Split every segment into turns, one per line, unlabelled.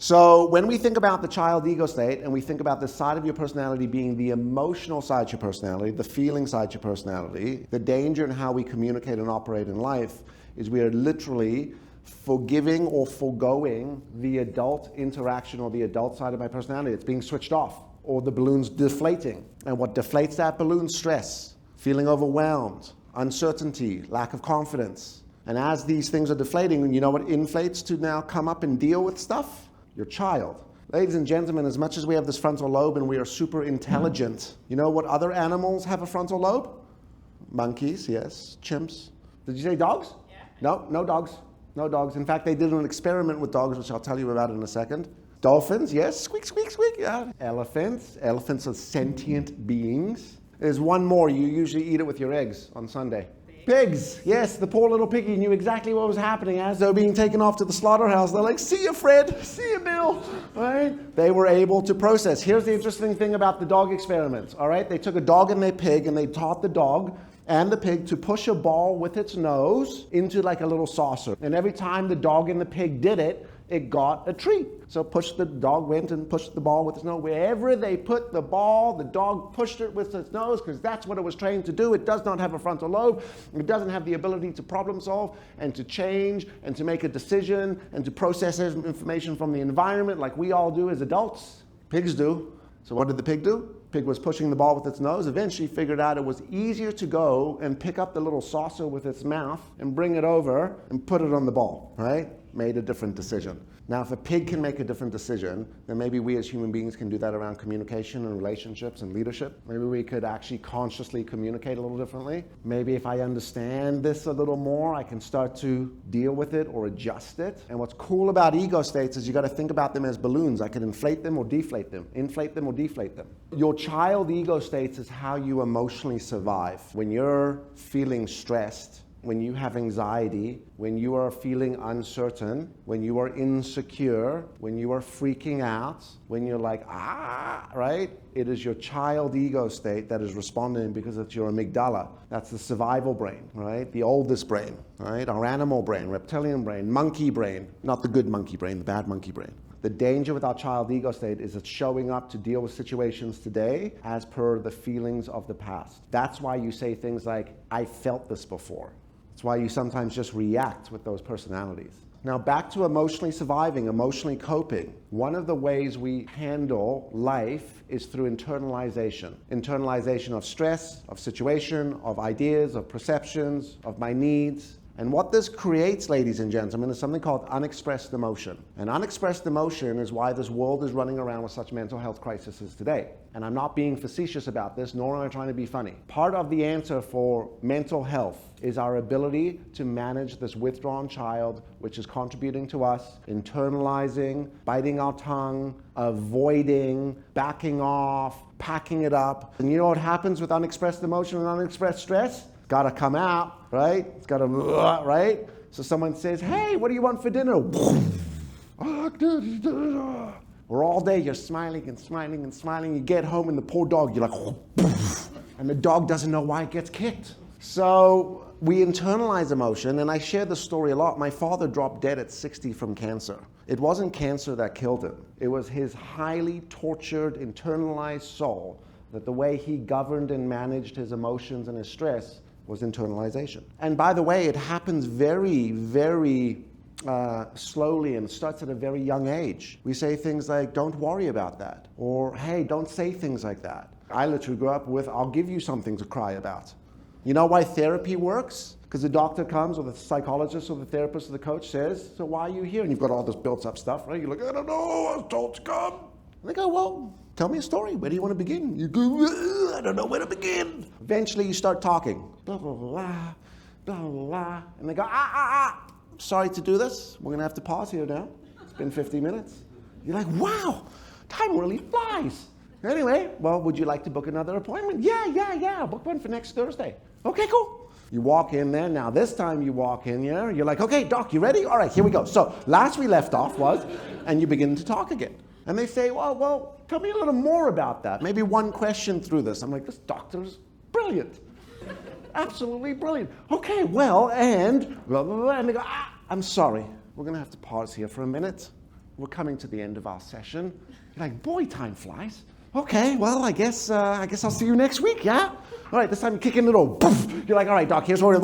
So when we think about the child ego state and we think about the side of your personality being the emotional side of your personality, the feeling side of your personality, the danger in how we communicate and operate in life is we are literally forgiving or foregoing the adult interaction or the adult side of my personality. It's being switched off, or the balloon's deflating. And what deflates that balloon? Stress, feeling overwhelmed, uncertainty, lack of confidence. And as these things are deflating, you know what inflates to now come up and deal with stuff? Your child. Ladies and gentlemen, as much as we have this frontal lobe and we are super intelligent, you know what other animals have a frontal lobe? Monkeys, yes. Chimps. Did you say dogs?
Yeah.
No dogs. No dogs. In fact, they did an experiment with dogs, which I'll tell you about in a second. Dolphins, yes. Squeak, squeak, squeak. Yeah. Elephants. Elephants are sentient beings. There's one more. You usually eat it with your eggs on Sunday. Pigs, yes, the poor little piggy knew exactly what was happening as they were being taken off to the slaughterhouse. They're like, see you, Fred, see you, Bill, right? They were able to process. Here's the interesting thing about the dog experiments, all right? They took a dog and a pig and they taught the dog and the pig to push a ball with its nose into like a little saucer. And every time the dog and the pig did it, it got a treat. So the dog went and pushed the ball with its nose. Wherever they put the ball, the dog pushed it with its nose because that's what it was trained to do. It does not have a frontal lobe. It doesn't have the ability to problem solve and to change and to make a decision and to process information from the environment like we all do as adults. Pigs do. So what did the pig do? Pig was pushing the ball with its nose. Eventually figured out it was easier to go and pick up the little saucer with its mouth and bring it over and put it on the ball, right? Made a different decision. Now, if a pig can make a different decision, then maybe we as human beings can do that around communication and relationships and leadership. Maybe we could actually consciously communicate a little differently. Maybe if I understand this a little more, I can start to deal with it or adjust it. And what's cool about ego states is you got to think about them as balloons. I can inflate them or deflate them, inflate them or deflate them. Your child ego states is how you emotionally survive. When you're feeling stressed, when you have anxiety, when you are feeling uncertain, when you are insecure, when you are freaking out, when you're like, right? It is your child ego state that is responding because it's your amygdala. That's the survival brain, right? The oldest brain, right? Our animal brain, reptilian brain, monkey brain. Not the good monkey brain, the bad monkey brain. The danger with our child ego state is it's showing up to deal with situations today as per the feelings of the past. That's why you say things like, I felt this before. That's why you sometimes just react with those personalities. Now back to emotionally surviving, emotionally coping. One of the ways we handle life is through internalization. Internalization of stress, of situation, of ideas, of perceptions, of my needs. And what this creates, ladies and gentlemen, is something called unexpressed emotion. And unexpressed emotion is why this world is running around with such mental health crises today. And I'm not being facetious about this, nor am I trying to be funny. Part of the answer for mental health is our ability to manage this withdrawn child, which is contributing to us, internalizing, biting our tongue, avoiding, backing off, packing it up. And you know what happens with unexpressed emotion and unexpressed stress? It's gotta come out, right? It's gotta, right? So someone says, hey, what do you want for dinner? Or all day you're smiling and smiling and smiling. You get home and the poor dog, you're like, and the dog doesn't know why it gets kicked. So we internalize emotion, and I share this story a lot. My father dropped dead at 60 from cancer. It wasn't cancer that killed him. It was his highly tortured, internalized soul that the way he governed and managed his emotions and his stress was internalization. And by the way, it happens very, very slowly and starts at a very young age. We say things like, don't worry about that. Or, hey, don't say things like that. I literally grew up with, I'll give you something to cry about. You know why therapy works? Because the doctor comes, or the psychologist, or the therapist, or the coach says, so why are you here? And you've got all this built up stuff, right? You're like, I don't know, I was told to come. And they go, well, tell me a story. Where do you want to begin? You go, I don't know where to begin. Eventually you start talking. Blah, blah, blah, blah, blah, blah. And they go, sorry to do this. We're going to have to pause here now. It's been 50 minutes. You're like, wow, time really flies. Anyway, well, would you like to book another appointment? Yeah. Book one for next Thursday. Okay, cool. You walk in there. Now, this time you walk in here. You're like, okay, doc, you ready? All right, here we go. So last we left off was, and you begin to talk again. And they say, well, tell me a little more about that. Maybe one question through this. I'm like, this doctor's brilliant. Absolutely brilliant. Okay, well, and blah, blah, blah. And they go, I'm sorry. We're going to have to pause here for a minute. we're coming to the end of our session. You're like, boy, time flies. Okay, well, I guess I'll see you next week, yeah? All right, this time you kick in the door. Poof. You're like, all right, doc, here's what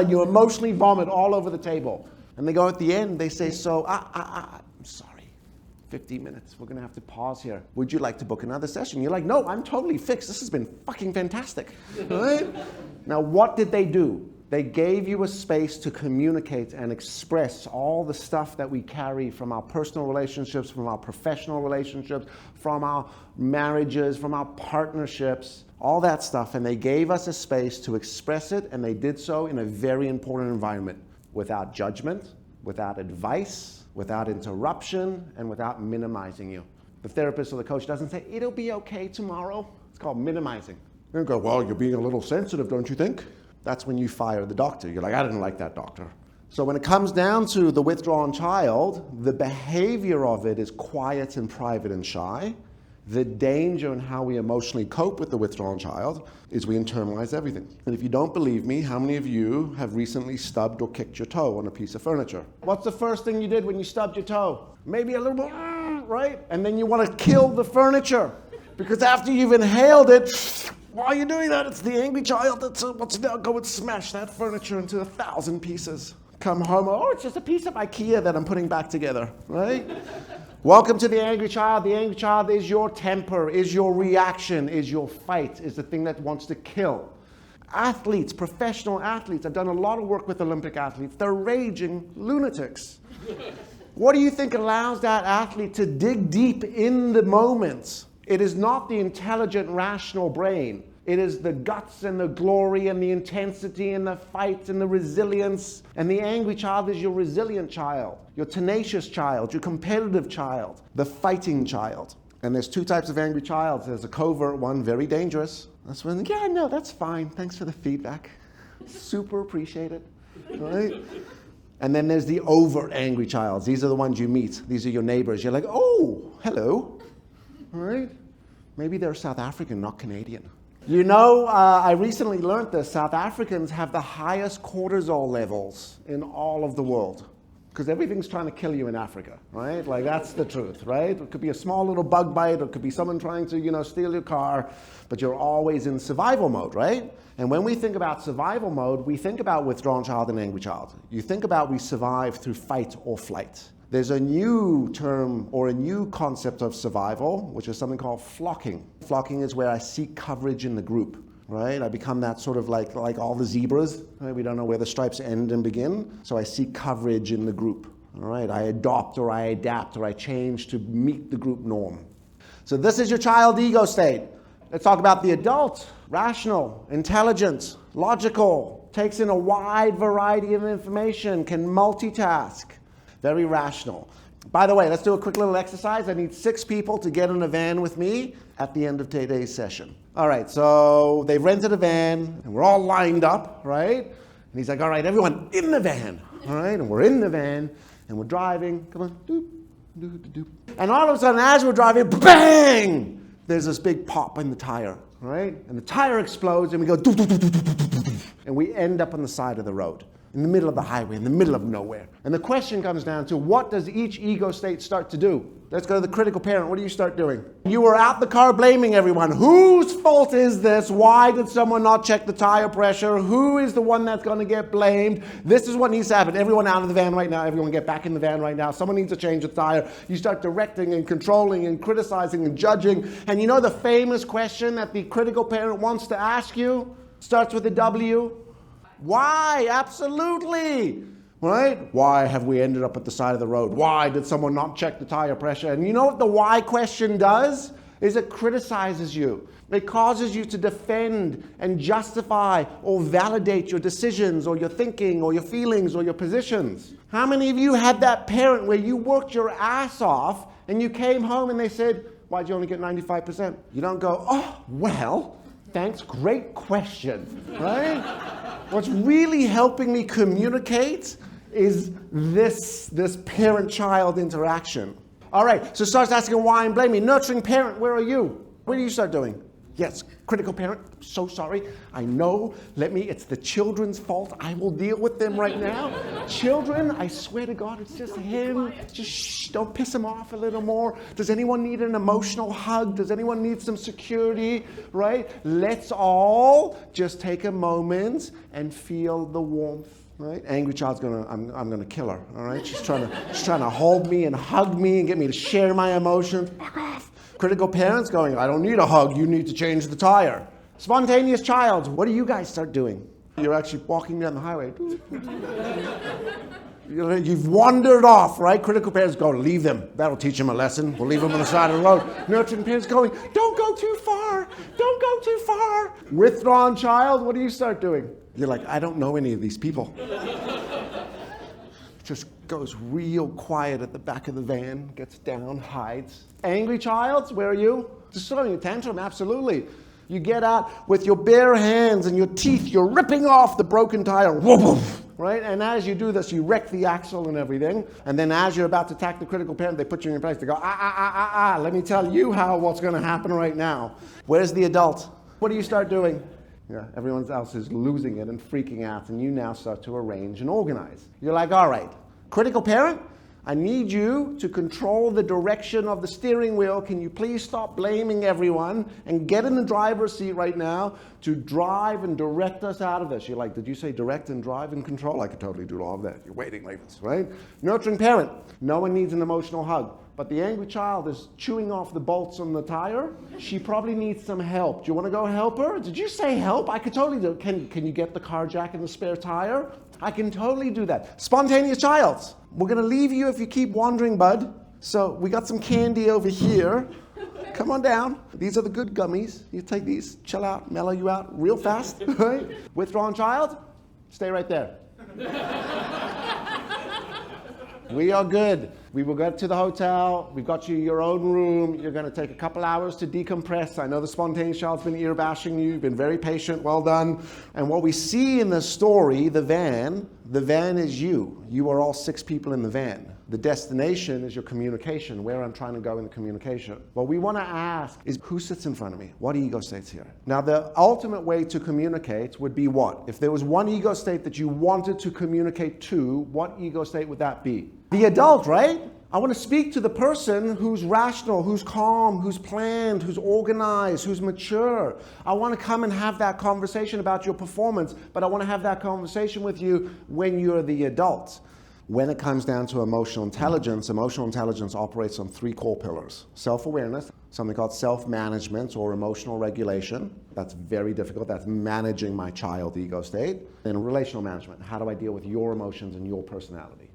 you emotionally vomit all over the table. And they go at the end, they say, so, I'm sorry. 50 minutes. We're going to have to pause here. Would you like to book another session? You're like, no, I'm totally fixed. This has been fucking fantastic. Right? Now, what did they do? They gave you a space to communicate and express all the stuff that we carry from our personal relationships, from our professional relationships, from our marriages, from our partnerships, all that stuff. And they gave us a space to express it, and they did so in a very important environment, without judgment, without advice, without interruption, and without minimizing you. The therapist or the coach doesn't say, it'll be okay tomorrow. It's called minimizing. They don't go, well, you're being a little sensitive, don't you think? That's when you fire the doctor. You're like, I didn't like that doctor. So when it comes down to the withdrawn child, the behavior of it is quiet and private and shy. The danger in how we emotionally cope with the withdrawn child is we internalize everything. And if you don't believe me, how many of you have recently stubbed or kicked your toe on a piece of furniture? What's the first thing you did when you stubbed your toe? Maybe a little bit, right? And then you want to kill the furniture. Because after you've inhaled it, why are you doing that? It's the angry child that wants to go and smash that furniture into 1,000 pieces. Come home, oh, it's just a piece of IKEA that I'm putting back together, right? Welcome to the angry child. The angry child is your temper, is your reaction, is your fight, is the thing that wants to kill. Athletes, professional athletes, I've done a lot of work with Olympic athletes, they're raging lunatics. What do you think allows that athlete to dig deep in the moment? It is not the intelligent, rational brain. It is the guts and the glory and the intensity and the fight and the resilience. And the angry child is your resilient child, your tenacious child, your competitive child, the fighting child. And there's two types of angry child. There's a covert one, very dangerous. That's when, yeah, no, that's fine. Thanks for the feedback. Super appreciate it. Right? And then there's the overt angry child. These are the ones you meet. These are your neighbors. You're like, oh, hello. All right? Maybe they're South African, not Canadian. You know, I recently learned this. South Africans have the highest cortisol levels in all of the world. Because everything's trying to kill you in Africa, right? Like, that's the truth, right? It could be a small little bug bite, or it could be someone trying to, steal your car, but you're always in survival mode, right? And when we think about survival mode, we think about withdrawn child and angry child. You think about we survive through fight or flight. There's a new term or a new concept of survival, which is something called flocking. Flocking is where I seek coverage in the group, right? I become that sort of like all the zebras, right? We don't know where the stripes end and begin, so I seek coverage in the group, all right? I adopt or I adapt or I change to meet the group norm. So this is your child ego state. Let's talk about the adult. Rational, intelligent, logical, takes in a wide variety of information, can multitask. Very rational. By the way, let's do a quick little exercise. I need 6 people to get in a van with me at the end of today's session. All right, so they've rented a van, and we're all lined up, right? And he's like, all right, everyone in the van, all right? And we're in the van, and we're driving. Come on, doop, doop, doop. And all of a sudden, as we're driving, bang! There's this big pop in the tire, right? And the tire explodes, and we go doop, doop, doop, doop, doop, doop, doop, doop. And we end up on the side of the road, in the middle of the highway, in the middle of nowhere. And the question comes down to, what does each ego state start to do? Let's go to the critical parent. What do you start doing? You were out the car blaming everyone. Whose fault is this? Why did someone not check the tire pressure? Who is the one that's going to get blamed? This is what needs to happen. Everyone out of the van right now. Everyone get back in the van right now. Someone needs to change the tire. You start directing and controlling and criticizing and judging. And you know the famous question that the critical parent wants to ask you? Starts with a W. Why? Absolutely. Right? Why have we ended up at the side of the road? Why did someone not check the tire pressure? And you know what the why question does? Is it criticizes you. It causes you to defend and justify or validate your decisions or your thinking or your feelings or your positions. How many of you had that parent where you worked your ass off and you came home and they said, why'd you only get 95%? You don't go, oh, well, thanks, great question, right? What's really helping me communicate is this parent-child interaction. All right, so starts asking why and blaming. Nurturing parent, where are you? What do you start doing? Yes, critical parent, I'm so sorry. I know, it's the children's fault. I will deal with them right now. Children, I swear to God, it's just him. Just shh, don't piss him off a little more. Does anyone need an emotional hug? Does anyone need some security, right? Let's all just take a moment and feel the warmth. Right? Angry child's I'm gonna kill her. All right? She's trying to hold me and hug me and get me to share my emotions. Fuck off. Critical parents going, I don't need a hug. You need to change the tire. Spontaneous child. What do you guys start doing? You're actually walking down the highway. You've wandered off, right? Critical parents go, leave them. That'll teach them a lesson. We'll leave them on the side of the road. Nurturing parents going, don't go too far. Don't go too far. Withdrawn child. What do you start doing? You're like, I don't know any of these people. Just goes real quiet at the back of the van, gets down, hides. Angry child, where are you? Just throwing a tantrum, absolutely. You get out with your bare hands and your teeth, you're ripping off the broken tire, right? And as you do this, you wreck the axle and everything. And then as you're about to attack the critical parent, they put you in your place. They go, let me tell you what's going to happen right now. Where's the adult? What do you start doing? Yeah, everyone else is losing it and freaking out, and you now start to arrange and organize. You're like, all right, critical parent, I need you to control the direction of the steering wheel. Can you please stop blaming everyone and get in the driver's seat right now to drive and direct us out of this? You're like, did you say direct and drive and control? I could totally do all of that. You're waiting like this, right? Nurturing parent, no one needs an emotional hug. But the angry child is chewing off the bolts on the tire. She probably needs some help. Do you want to go help her? Did you say help? I could totally do it. Can you get the car jack and the spare tire? I can totally do that. Spontaneous child. We're going to leave you if you keep wandering, bud. So we got some candy over here. Come on down. These are the good gummies. You take these, chill out, mellow you out real fast. Right? Withdrawn child, stay right there. We are good. We will get to the hotel. We've got you your own room. You're going to take a couple hours to decompress. I know the spontaneous child's been ear bashing you. You've been very patient. Well done. And what we see in the story, the van is you. You are all 6 people in the van. The destination is your communication, where I'm trying to go in the communication. What we want to ask is, who sits in front of me? What ego state's here? Now, the ultimate way to communicate would be what? If there was one ego state that you wanted to communicate to, what ego state would that be? The adult, right? I want to speak to the person who's rational, who's calm, who's planned, who's organized, who's mature. I want to come and have that conversation about your performance, but I want to have that conversation with you when you're the adult. When it comes down to emotional intelligence operates on 3 core pillars. Self-awareness, something called self-management or emotional regulation. That's very difficult. That's managing my child ego state. Then relational management. How do I deal with your emotions and your personality?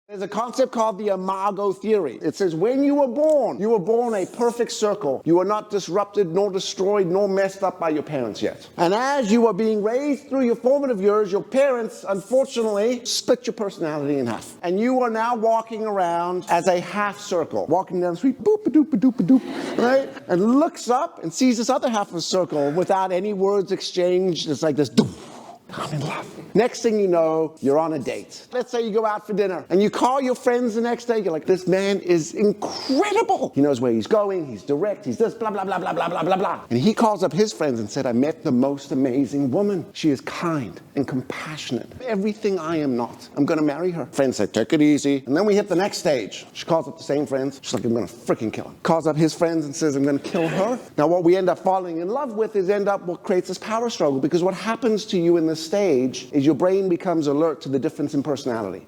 There's a concept called the imago theory. It says when you were born a perfect circle. You were not disrupted, nor destroyed, nor messed up by your parents yet. And as you were being raised through your formative years, your parents, unfortunately, split your personality in half. And you are now walking around as a half circle. Walking down the street, boop-a-doop-a-doop-a-doop, right? And looks up and sees this other half of a circle without any words exchanged. It's like this, doof. I'm in love. Next thing you know, you're on a date. Let's say you go out for dinner and you call your friends the next day. You're like, this man is incredible. He knows where he's going. He's direct. He's this, blah, blah, blah, blah, blah, blah, blah, blah. And he calls up his friends and said, I met the most amazing woman. She is kind and compassionate. Everything I am not. I'm going to marry her. Friends said, take it easy. And then we hit the next stage. She calls up the same friends. She's like, I'm going to freaking kill him. Calls up his friends and says, I'm going to kill her. Now what we end up falling in love with is what creates this power struggle, because what happens to you in this stage is your brain becomes alert to the difference in personality.